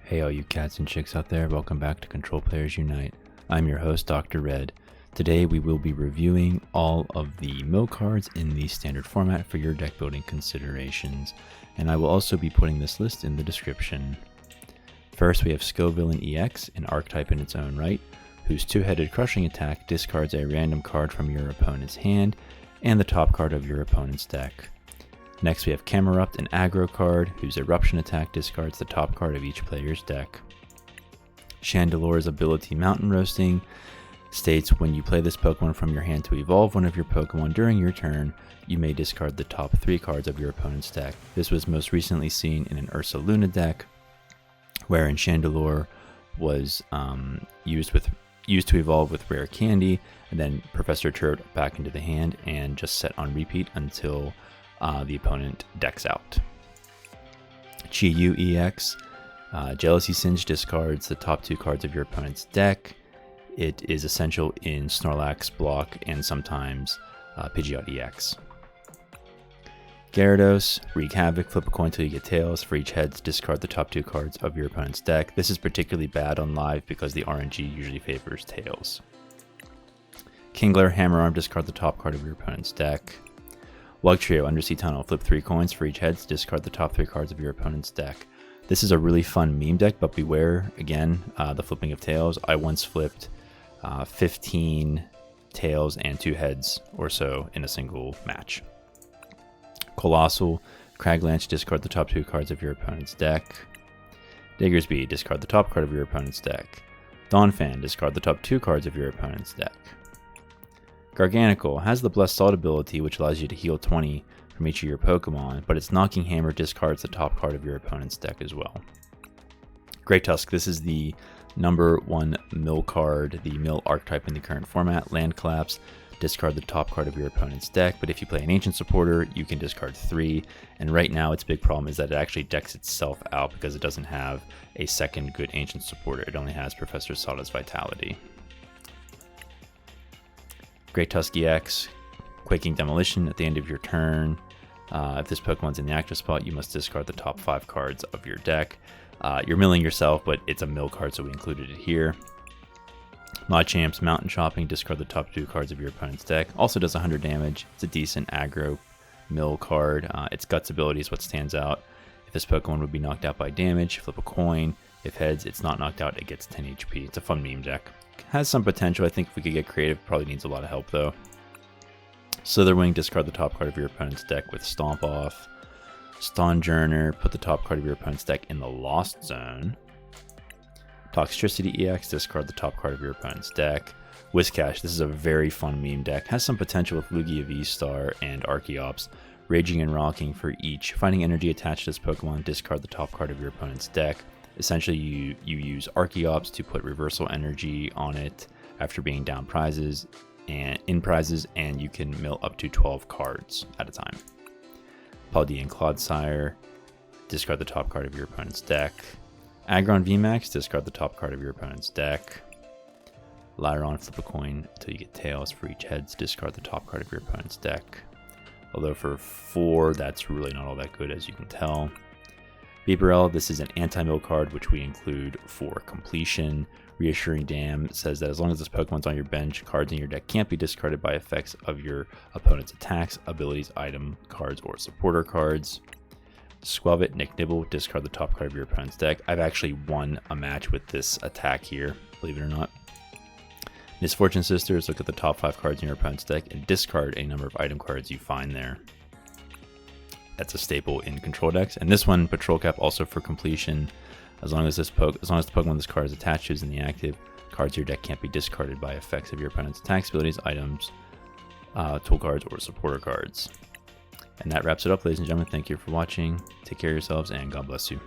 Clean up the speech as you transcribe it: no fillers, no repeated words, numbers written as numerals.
Hey all you cats and chicks out there, welcome back to Control Players Unite. I'm your host, Dr. Red. Today we will be reviewing all of the mill cards in the standard format for your deck building considerations, and I will also be putting this list in the description. First we have Scovillain EX, an archetype in its own right, whose two-headed crushing attack discards a random card from your opponent's hand and the top card of your opponent's deck. Next we have Camerupt, an aggro card, whose eruption attack discards the top card of each player's deck. Chandelure's ability Mountain Roasting states when you play this Pokemon from your hand to evolve one of your Pokemon during your turn, you may discard the top 3 cards of your opponent's deck. This was most recently seen in an Ursaluna deck, wherein Chandelure was used to evolve with Rare Candy, and then Professor Turret back into the hand and just set on repeat until the opponent decks out. Chi-Yu EX, Jealousy Singe discards the top 2 cards of your opponent's deck. It is essential in Snorlax block and sometimes Pidgeot EX. Gyarados, wreak havoc, flip a coin till you get tails. For each heads, discard the top 2 cards of your opponent's deck. This is particularly bad on live because the RNG usually favors tails. Kingler, hammer arm, discard the top card of your opponent's deck. Wugtrio, Undersea Tunnel, flip 3 coins. For each heads, discard the top 3 cards of your opponent's deck. This is a really fun meme deck, but beware, again, the flipping of tails. I once flipped 15 tails and 2 heads or so in a single match. Coalossal, Craglanch, discard the top 2 cards of your opponent's deck. Diggersby, discard the top card of your opponent's deck. Donphan, discard the top 2 cards of your opponent's deck. Garganacl has the Blessed Salt ability, which allows you to heal 20 from each of your Pokemon, but its Knocking Hammer discards the top card of your opponent's deck as well. Great Tusk, this is the number 1 mill card, the mill archetype in the current format. Land Collapse, discard the top card of your opponent's deck, but if you play an Ancient Supporter, you can discard 3, and right now its big problem is that it actually decks itself out because it doesn't have a second good Ancient Supporter. It only has Professor Sawdust Vitality. Great Tusk EX, Quaking Demolition at the end of your turn. If this Pokemon's in the active spot, you must discard the top 5 cards of your deck. You're milling yourself, but it's a mill card, so we included it here. Machamp's Mountain Chopping, discard the top 2 cards of your opponent's deck. Also does 100 damage. It's a decent aggro mill card. Its Guts ability is what stands out. If this Pokemon would be knocked out by damage, flip a coin. If heads, it's not knocked out, it gets 10 HP. It's a fun meme deck. Has some potential. I think if we could get creative, probably needs a lot of help though. Slither Wing, discard the top card of your opponent's deck with Stomp Off. Stonjourner, put the top card of your opponent's deck in the Lost Zone. Toxtricity EX, discard the top card of your opponent's deck. Whiscash, this is a very fun meme deck. Has some potential with Lugia V-Star and Archeops. Raging and Rocking for each. Finding energy attached to this Pokemon, discard the top card of your opponent's deck. Essentially, you use Archeops to put reversal energy on it after being down prizes and in prizes, and you can mill up to 12 cards at a time. Paldean Clodsire, discard the top card of your opponent's deck. Aggron VMAX, discard the top card of your opponent's deck. Lairon, flip a coin until you get tails. For each heads, discard the top card of your opponent's deck. Although for 4, that's really not all that good, as you can tell. Bibarel, this is an anti-mill card, which we include for completion. Reassuring Dam says that as long as this Pokemon's on your bench, cards in your deck can't be discarded by effects of your opponent's attacks, abilities, item cards, or supporter cards. Skwovet, Nick Nibble, discard the top card of your opponent's deck. I've actually won a match with this attack here, believe it or not. Misfortune Sisters, look at the top 5 cards in your opponent's deck and discard a number of item cards you find there. That's a staple in control decks. And this one, Patrol Cap, also for completion. As long as the Pokemon this card is attached to is in the active, cards in your deck can't be discarded by effects of your opponent's attacks, abilities, items, tool cards, or supporter cards. And that wraps it up, ladies and gentlemen. Thank you for watching. Take care of yourselves, and God bless you.